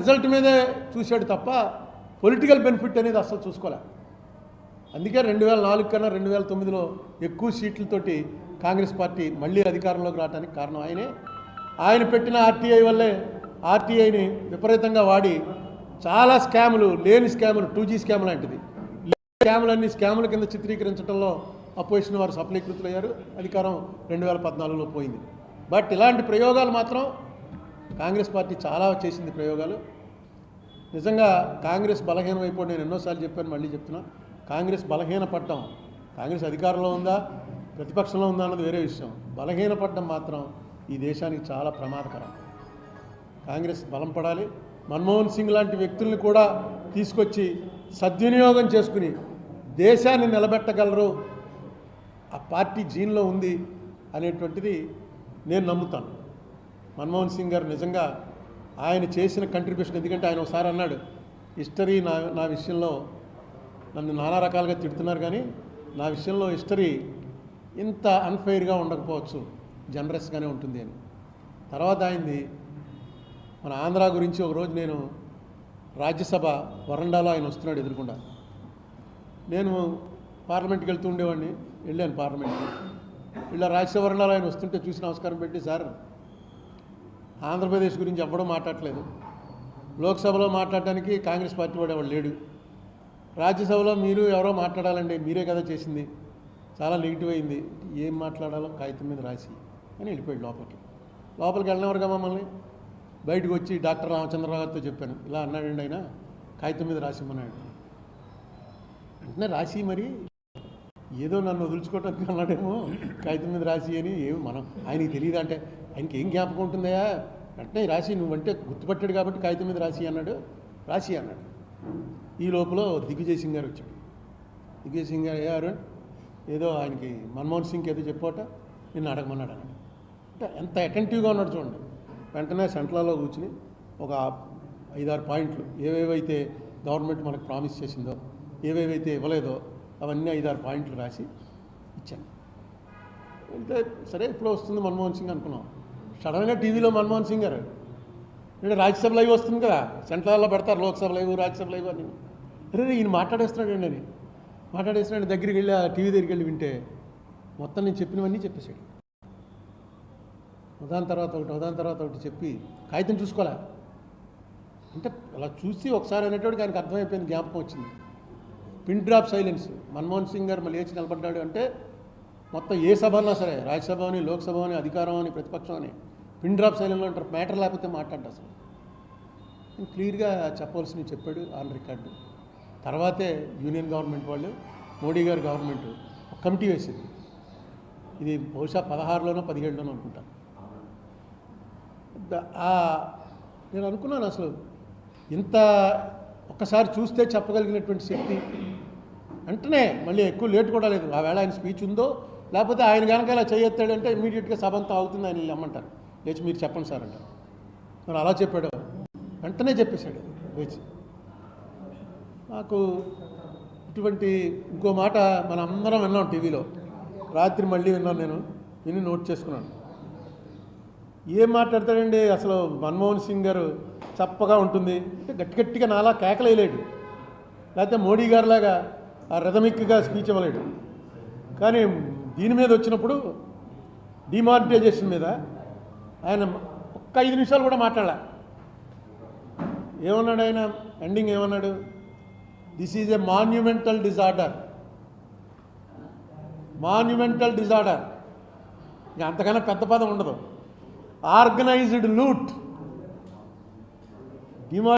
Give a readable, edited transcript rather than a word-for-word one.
Result మీదే చూశాడు తప్ప పొలిటికల్ బెనిఫిట్ అనేది అసలు చూసుకోలే. అందుకే 2004 కన్నా 2009లో ఎక్కువ సీట్లతోటి కాంగ్రెస్ పార్టీ మళ్ళీ అధికారంలోకి రావడానికి కారణం ఆయనే. ఆయన పెట్టిన ఆర్టీఐ వల్లే ఆర్టీఐని విపరీతంగా వాడి చాలా స్కాములు, లేని స్కాములు, 2G స్కామ్ లాంటిది స్కాములన్నీ స్కాముల కింద చిత్రీకరించడంలో అపోజిషన్ వారు సఫలీకృతులయ్యారు. అధికారం 2014లో పోయింది. బట్ ఇలాంటి ప్రయోగాలు మాత్రం కాంగ్రెస్ పార్టీ చాలా చేసింది ప్రయోగాలు. నిజంగా కాంగ్రెస్ బలహీనం అయిపోయి నేను ఎన్నోసార్లు చెప్పాను, మళ్ళీ చెప్తున్నా. కాంగ్రెస్ బలహీనపడటం, కాంగ్రెస్ అధికారంలో ఉందా ప్రతిపక్షంలో ఉందా అన్నది వేరే విషయం. బలహీనపడటం మాత్రం ఈ దేశానికి చాలా ప్రమాదకరం. కాంగ్రెస్ బలం పడాలి. మన్మోహన్ సింగ్ లాంటి వ్యక్తుల్ని కూడా తీసుకొచ్చి సద్వినియోగం చేసుకుని దేశాన్ని నిలబెట్టగలరు, ఆ పార్టీ జీన్లో ఉంది అనేటువంటిది నేను నమ్ముతాను. మన్మోహన్ సింగ్ గారు నిజంగా ఆయన చేసిన కంట్రిబ్యూషన్, ఎందుకంటే ఆయన ఒకసారి అన్నాడు, హిస్టరీ నా విషయంలో నన్ను నానా రకాలుగా తిడుతున్నారు కానీ నా విషయంలో హిస్టరీ ఇంత అన్ఫెయిర్గా ఉండకపోవచ్చు, జనరస్గానే ఉంటుంది అని. తర్వాత ఆయనది మన ఆంధ్ర గురించి ఒకరోజు నేను రాజ్యసభ వరండాలో ఆయన వస్తున్నాడు ఎదురుకుండా. నేను పార్లమెంట్కి వెళ్తూ ఉండేవాడిని, వెళ్ళాను పార్లమెంట్కి. ఇలా రాజ్యసభ వరండాలో ఆయన వస్తుంటే చూసి నమస్కారం పెట్టి, సార్ ఆంధ్రప్రదేశ్ గురించి ఎవ్వడూ మాట్లాడలేదు, లోక్సభలో మాట్లాడటానికి కాంగ్రెస్ పార్టీ వాడు లేడు, రాజ్యసభలో మీరు ఎవరో మాట్లాడాలండి, మీరే కదా చేసింది, చాలా నెగిటివ్ అయింది, ఏం మాట్లాడాలో కాగితం మీద రాసి అని వెళ్ళిపోయాడు లోపలికి వెళ్ళినవరుగా మమ్మల్ని. బయటకు వచ్చి డాక్టర్ రామచంద్రరావు గారితో చెప్పాను, ఇలా అన్నాడండి ఆయన, కాగితం మీద రాసిమ్మన్నాడు. వెంటనే రాసి, మరి ఏదో నన్ను వదులుచుకోవటానికి అన్నాడేమో, కాగితం మీద రాసి అని. ఏమి మనం ఆయనకి తెలియదు అంటే ఆయనకి ఏం జ్ఞాపకం ఉంటుందా? వెంటనే రాసి, నువ్వంటే గుర్తుపట్టాడు కాబట్టి కాగితం మీద రాసి అన్నాడు. ఈ లోపల దిగ్విజయ్ సింగ్ గారు వచ్చాడు. దిగ్విజయ్ సింగ్ గారు అరుణ్ ఏదో ఆయనకి మన్మోహన్ సింగ్ ఏదో చెప్పోట నిన్ను అడగమన్నాడు అని. అంటే ఎంత అటెంటివ్గా ఉన్నాడు చూడండి. వెంటనే సెంట్రల్లో కూర్చుని ఒక 5-6 పాయింట్లు, ఏవేవైతే గవర్నమెంట్ మనకు ప్రామిస్ చేసిందో, ఏవేవైతే ఇవ్వలేదో అవన్నీ 5-6 పాయింట్లు రాసి ఇచ్చాను. అంటే సరే ఇప్పుడు వస్తుంది మన్మోహన్ సింగ్ అనుకున్నాం. సడన్గా టీవీలో మన్మోహన్ సింగ్ గారు అంటే రాజ్యసభ లైవ్ వస్తుంది కదా, సెంట్రల్లో పెడతారు లోక్సభ లైవ్, రాజ్యసభ లైవ్ అని. అరే ఈయన మాట్లాడేస్తున్నాడు అండి, దగ్గరికి వెళ్ళి ఆ టీవీ దగ్గరికి వెళ్ళి వింటే మొత్తం నేను చెప్పినవన్నీ చెప్పేశాడు. ఉదాహరణ తర్వాత ఒకటి చెప్పి కాగితం చూసుకోలే. అంటే అలా చూసి ఒకసారి అనేటోడికి ఆయనకు అర్థమైపోయింది, జ్ఞాపకం వచ్చింది. Pin drop silence. Manmohan Singh గారు మళ్ళీ లేచి నిలబడ్డాడు అంటే మొత్తం ఏ సభ అన్నా సరే, రాజ్యసభ అని, లోక్సభ అని, అధికారం అని, ప్రతిపక్షం అని, పిన్ డ్రాప్ సైలెన్స్లో ఉంటారు. మ్యాటర్ లేకపోతే మాట్లాడ్డా అసలు. క్లియర్గా చెప్పవలసినవి చెప్పాడు ఆన్ రికార్డు. తర్వాతే యూనియన్ గవర్నమెంట్ వాళ్ళు, మోడీ గారు గవర్నమెంట్ ఒక కమిటీ వేసింది. ఇది బహుశా 16లోనో 17లోనో అనుకుంటా. నేను అనుకున్నాను అసలు ఇంత ఒక్కసారి చూస్తే చెప్పగలిగినటువంటి శక్తి. వెంటనే మళ్ళీ ఎక్కువ లేట్ కూడా లేదు. ఆ వేళ ఆయన స్పీచ్ ఉందో లేకపోతే ఆయన కనుక ఇలా చేయొత్తాడంటే ఇమీడియట్గా సభ అంతా అవుతుంది, ఆయన ఇమ్మంటారు, లేచి మీరు చెప్పండి సార్ అంటారు. మరి అలా చెప్పాడు, వెంటనే చెప్పేశాడు లేచి. నాకు ఇటువంటి ఇంకో మాట మనం అందరం విన్నాం టీవీలో, రాత్రి మళ్ళీ విన్నాను, నేను విని నోట్ చేసుకున్నాను. ఏం మాట్లాడతాడండి అసలు మన్మోహన్ సింగ్ గారు, చప్పగా ఉంటుంది అంటే గట్టిగా నాలా కేకలేయలేడు, లేకపోతే మోడీ గారిలాగా ఆ రిథమిక్గా స్పీచ్ ఇవ్వలేడు. కానీ దీని మీద వచ్చినప్పుడు డిమానిటైజేషన్ మీద ఆయన ఒక్క 5 నిమిషాలు కూడా మాట్లాడాల. ఏమన్నాడు ఆయన? ఎండింగ్ ఏమన్నాడు? This is a monumental disorder. ఇంకా అంతకన్నా పెద్ద పదం ఉండదు. Organised loot.